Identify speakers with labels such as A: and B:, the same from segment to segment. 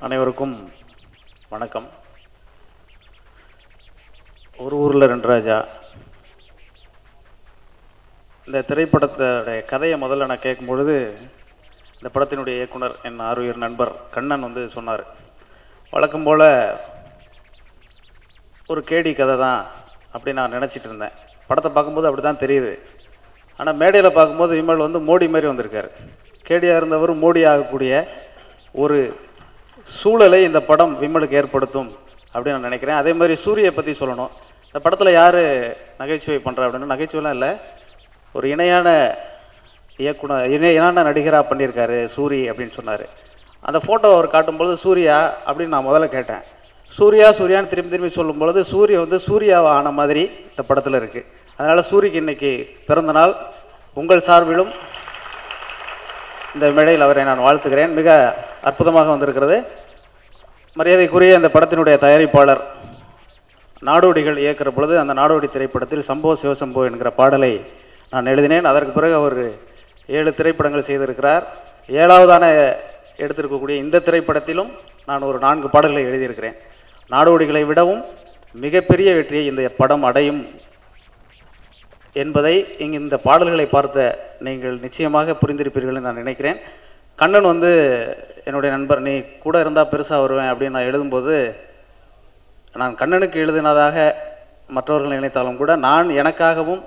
A: அனைவருக்கும் வணக்கம். ஒரு ஊரில் ரெண்டு ராஜா. இந்த திரைப்படத்தோடைய கதையை முதல்ல நான் கேட்கும் பொழுது இந்த படத்தினுடைய இயக்குனர் என் ஆருயிர் நண்பர் கண்ணன் சொன்னார், வழக்கம் போல் ஒரு கேடி கதை தான் அப்படின்னு நான் நினச்சிட்டு இருந்தேன். படத்தை பார்க்கும்போது அப்படி தான் தெரியுது. ஆனால் மேடையில் பார்க்கும்போது விமல் மோடி மாதிரி வந்திருக்காரு. கேடியாக இருந்தவர் மோடி ஆகக்கூடிய ஒரு சூழலை இந்த படம் விமலுக்கு ஏற்படுத்தும் அப்படின்னு நான் நினைக்கிறேன். அதே மாதிரி சூரியை பற்றி சொல்லணும். இந்த படத்தில் யார் நகைச்சுவை பண்ணுறா அப்படின்னா, நகைச்சுவைலாம் இல்லை, ஒரு இணையான இயக்குனர் இணையான நடிகராக பண்ணியிருக்காரு சூரி அப்படின்னு சொன்னார். அந்த ஃபோட்டோ அவர் காட்டும்பொழுது சூர்யா அப்படின்னு நான் முதல்ல கேட்டேன். சூர்யான்னு திரும்பி திரும்பி சொல்லும்பொழுது சூர்யாவை ஆன மாதிரி இந்த படத்தில் இருக்குது. அதனால் சூரிக்கு இன்றைக்கி பிறந்த நாள். உங்கள் சார்பிலும் இந்த மேடையில் அவரை நான் வாழ்த்துக்கிறேன். மிக அற்புதமாக வந்திருக்கிறது. மரியாதைக்குரிய இந்த படத்தினுடைய தயாரிப்பாளர் நாடோடிகள் இயக்கிற பொழுது அந்த நாடோடி திரைப்படத்தில் சம்போ சிவசம்போ என்கிற பாடலை நான் எழுதினேன். அதற்கு பிறகு அவர் 7 திரைப்படங்கள் செய்திருக்கிறார். 7வதான எடுத்திருக்கக்கூடிய இந்த திரைப்படத்திலும் நான் ஒரு 4 பாடல்களை எழுதியிருக்கிறேன். நாடோடிகளை விடவும் மிகப்பெரிய வெற்றியை இந்த படம் அடையும் என்பதை இங்கு இந்த பாடல்களை பார்த்த நீங்கள் நிச்சயமாக புரிந்திருப்பீர்கள் நான் நினைக்கிறேன். கண்ணன் என்னுடைய நண்பர், நீ கூட இருந்தால் பெருசாக வருவேன் அப்படின்னு நான் எழுதும்போது, நான் கண்ணனுக்கு எழுதினதாக மற்றவர்கள் நினைத்தாலும் கூட நான் எனக்காகவும்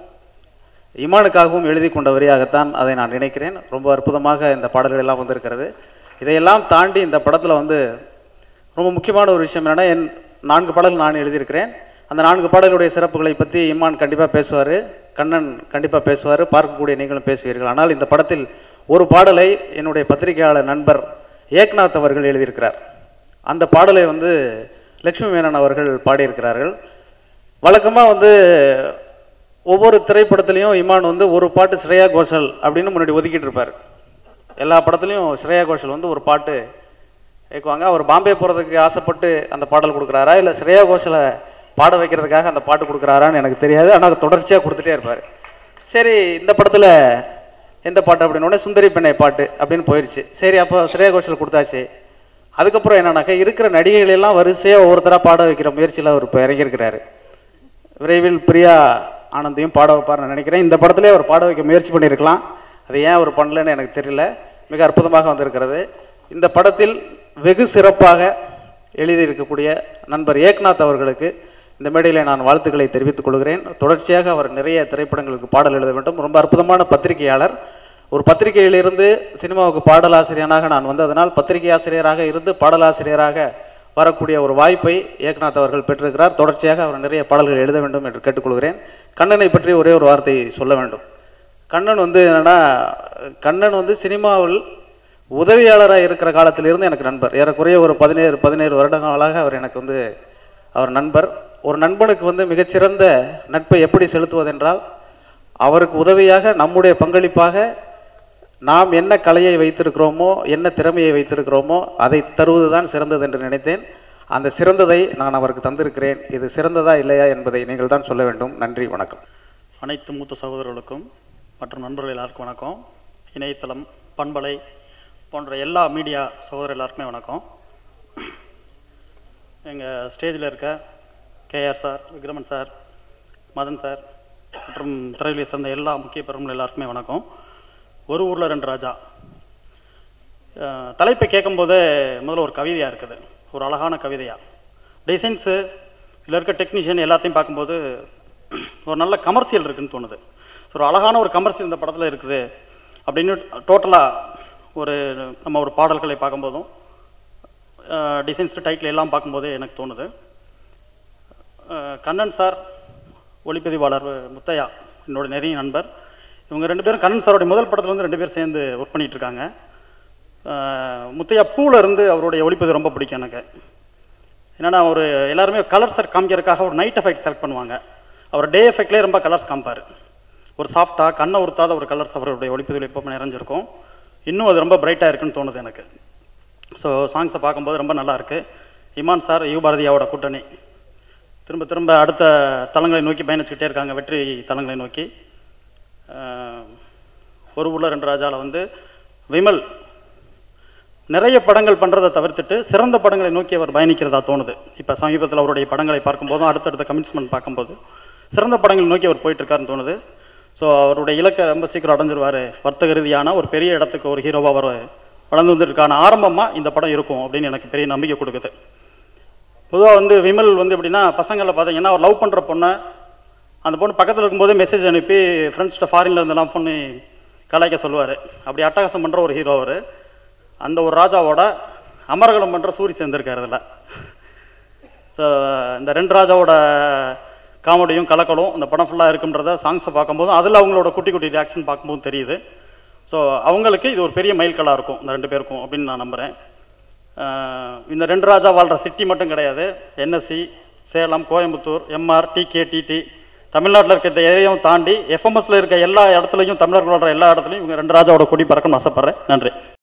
A: இமானுக்காகவும் எழுதி கொண்ட வரியாகத்தான் அதை நான் நினைக்கிறேன். ரொம்ப அற்புதமாக இந்த பாடல்கள் எல்லாம் வந்திருக்கிறது. இதையெல்லாம் தாண்டி இந்த படத்தில் ரொம்ப முக்கியமான ஒரு விஷயம் என்னென்னா, என் 4 பாடல்கள் நான் எழுதியிருக்கிறேன். அந்த 4 பாடல்களுடைய சிறப்புகளை பற்றி இமான் கண்டிப்பாக பேசுவார், கண்ணன் கண்டிப்பாக பேசுவார், பார்க்கக்கூடிய நீங்களும் பேசுவீர்கள். ஆனால் இந்த படத்தில் ஒரு பாடலை என்னுடைய பத்திரிகையாளர் நண்பர் ஏக்நாத் அவர்கள் எழுதியிருக்கிறார். அந்த பாடலை லக்ஷ்மி மேனன் அவர்கள் பாடியிருக்கிறார்கள். வழக்கமாக ஒவ்வொரு திரைப்படத்துலையும் இமான் ஒரு பாட்டு ஸ்ரேயா கோஷல் அப்படின்னு முன்னாடி ஒதுக்கிட்டு இருப்பார். எல்லா படத்துலையும் ஸ்ரேயா கோஷல் ஒரு பாட்டு கேட்குவாங்க. அவர் பாம்பே போகிறதுக்கு ஆசைப்பட்டு அந்த பாடல் கொடுக்குறாரா, இல்லை ஸ்ரேயா கோஷலை பாட வைக்கிறதுக்காக அந்த பாட்டு கொடுக்குறாரான்னு எனக்கு தெரியாது. ஆனால் தொடர்ச்சியாக கொடுத்துட்டே இருப்பார். சரி, இந்த படத்தில் எந்த பாட்டு அப்படின்னோடனே சுந்தரி பெண்ணை பாட்டு அப்படின்னு போயிடுச்சு. சரி, அப்போ ஸ்ரேயா கோஷல் கொடுத்தாச்சு. அதுக்கப்புறம் என்னன்னாக்கா, இருக்கிற நடிகைகளெல்லாம் வரிசையாக ஒவ்வொருத்தராக பாட வைக்கிற முயற்சியில் அவர் இப்போ இறங்கியிருக்கிறாரு. விரைவில் பிரியா ஆனந்தையும் பாட வைப்பார்னு நினைக்கிறேன். இந்த படத்திலே அவர் பாட வைக்க முயற்சி பண்ணியிருக்கலாம். அது ஏன் அவர் பண்ணலன்னு எனக்கு தெரியல. மிக அற்புதமாக வந்திருக்கிறது. இந்த படத்தில் வெகு சிறப்பாக எழுதியிருக்கக்கூடிய நண்பர் ஏக்நாத் அவர்களுக்கு இந்த மேடையில் நான் வாழ்த்துக்களை தெரிவித்துக் கொள்கிறேன். தொடர்ச்சியாக அவர் நிறைய திரைப்படங்களுக்கு பாடல் எழுத வேண்டும். ரொம்ப அற்புதமான பத்திரிகையாளர். ஒரு பத்திரிகையிலிருந்து சினிமாவுக்கு பாடலாசிரியனாக நான் அதனால் பத்திரிகை ஆசிரியராக இருந்து பாடலாசிரியராக வரக்கூடிய ஒரு வாய்ப்பை ஏக்நாத் அவர்கள் பெற்றிருக்கிறார். தொடர்ச்சியாக அவர் நிறைய பாடல்கள் எழுத வேண்டும் என்று கேட்டுக்கொள்கிறேன். கண்ணனை பற்றி ஒரே ஒரு வார்த்தை சொல்ல வேண்டும். கண்ணன் என்னன்னா, கண்ணன் சினிமாவில் உதவியாளராக இருக்கிற காலத்திலிருந்து எனக்கு நண்பர். ஏறக்குறைய ஒரு 17 வருடங்களாக அவர் எனக்கு அவர் நண்பர். ஒரு நண்பனுக்கு மிகச்சிறந்த நட்பை எப்படி செலுத்துவதென்றால், அவருக்கு உதவியாக நம்முடைய பங்களிப்பாக நாம் என்ன கலையை வைத்திருக்கிறோமோ, என்ன திறமையை வைத்திருக்கிறோமோ அதை தருவதுதான் சிறந்தது என்று நினைத்தேன். அந்த சிறந்ததை நான் அவருக்கு தந்திருக்கிறேன். இது சிறந்ததா இல்லையா என்பதை நீங்கள் தான் சொல்ல வேண்டும். நன்றி, வணக்கம்.
B: அனைத்து மூத்த சகோதரர்களுக்கும் மற்றும் நண்பர்கள் எல்லாருக்கும் வணக்கம். இணையதளம், பண்பலை போன்ற எல்லா மீடியா சகோதரர் எல்லாருக்குமே வணக்கம். எங்கள் ஸ்டேஜில் இருக்க KR sir, Vikraman sir, Madhan sir மற்றும் திரையிலே சேர்ந்த எல்லா முக்கிய பெருமள் எல்லாருக்குமே வணக்கம். ஒரு ஊரில் ரெண்டு ராஜா தலைப்பை கேட்கும்போதே முதல்ல ஒரு கவிதையாக இருக்குது, ஒரு அழகான கவிதையாக. டிசைன்ஸு இதில் இருக்க டெக்னீஷியன் எல்லாத்தையும் பார்க்கும்போது ஒரு நல்ல கமர்ஷியல் இருக்குதுன்னு தோணுது. ஒரு அழகான ஒரு கமர்ஷியல் இந்த படத்தில் இருக்குது அப்படின்னு டோட்டலாக நம்ம ஒரு பாடல்களை பார்க்கும்போதும் டிசைன்ஸ் டைட்டில் எல்லாம் பார்க்கும்போதே எனக்கு தோணுது. கண்ணன் சார், ஒளிப்பதிவாளர் முத்தையா என்னோட நெருங்கிய நண்பர். இவங்க 2 பேரும் கண்ணன் சாரோடைய முதல் படத்தில் 2 பேர் சேர்ந்து ஒர்க் பண்ணிகிட்டு இருக்காங்க. முத்தையா பூவில் இருந்து அவருடைய ஒளிப்பதிவு ரொம்ப பிடிக்கும் எனக்கு. என்னென்னா, ஒரு எல்லாருமே கலர்ஸை காமிக்கிறதுக்காக ஒரு நைட் எஃபெக்ட் செலக்ட் பண்ணுவாங்க. அவர் டே எஃபெக்ட்லேயே ரொம்ப கலர்ஸ் காமிப்பார். ஒரு சாஃப்டாக கண்ணை உறுத்தாத ஒரு கலர்ஸ் அவருடைய ஒளிப்பதிவில் எப்போ நிறைஞ்சிருக்கும். இன்னும் அது ரொம்ப பிரைட்டாக இருக்குன்னு தோணுது எனக்கு. ஸோ சாங்ஸை பார்க்கும்போது ரொம்ப நல்லாயிருக்கு. இமான் சார், யு பாரதியாவோட கூட்டணி திரும்ப திரும்ப அடுத்த தளங்களை நோக்கி பயணிச்சுக்கிட்டே இருக்காங்க, வெற்றி தளங்களை நோக்கி. ஒரு ஊரில் ரெண்டு ராஜாவில் விமல் நிறைய படங்கள் பண்ணுறதை தவிர்த்துட்டு சிறந்த படங்களை நோக்கி அவர் பயணிக்கிறதா தோணுது. இப்போ சமீபத்தில் அவருடைய படங்களை பார்க்கும்போதும் அடுத்தடுத்த கமிட்மெண்ட் பார்க்கும்போது சிறந்த படங்களை நோக்கி அவர் போயிட்டுருக்காருன்னு தோணுது. ஸோ அவருடைய இலக்கை ரொம்ப சீக்கிரம் அடைஞ்சிருவார். வர்த்தக ரீதியான ஒரு பெரிய இடத்துக்கு ஒரு ஹீரோவாக அவர் வளர்ந்து வந்திருக்கான ஆரம்பமாக இந்த படம் இருக்கும் அப்படின்னு எனக்கு பெரிய நம்பிக்கை கொடுக்குது. பொதுவாக வந்து விமல் வந்து எப்படின்னா, பசங்களில் பார்த்தீங்கன்னா அவர் லவ் பண்ணுற பொண்ணை அந்த பொண்ணு பக்கத்தில் இருக்கும்போதே மெசேஜ் அனுப்பி ஃப்ரெண்ட்ஸ்கிட்ட ஃபாரின்ல இருந்தெல்லாம் பொண்ணு கலாய்க்க சொல்லுவார். அப்படி அட்டகாசம் பண்ணுற ஒரு ஹீரோ அவர். அந்த ஒரு ராஜாவோட அமரகலம் பண்ணுற சூரி சேர்ந்திருக்காரு இதில். ஸோ இந்த ரெண்டு ராஜாவோட காமெடியும் கலக்கலும் இந்த படம் ஃபுல்லாக இருக்குன்றத சாங்ஸை பார்க்கும்போதும் அதில் அவங்களோட குட்டி குட்டி ரியாக்ஷன் பார்க்கும்போது தெரியுது. ஸோ அவங்களுக்கு இது ஒரு பெரிய மைல்கல்லாக இருக்கும் இந்த ரெண்டு பேருக்கும் அப்படின்னு நான் நம்புகிறேன். இந்த ரெண்டு ராஜா வாழ்கிற சிட்டி மட்டும் கிடையாது, NSC, Salem, Coimbatore, MR, TK, TD, தமிழ்நாட்டில் இருக்க இந்த ஏரியாவும் தாண்டி எஃப்எம்எஸ்ல இருக்க எல்லா இடத்துலையும், தமிழர்களோட எல்லா இடத்துலையும் இவங்க ரெண்டு ராஜாவோட கொடி பறக்கணும்னு ஆசைப்பட்றேன். நன்றி.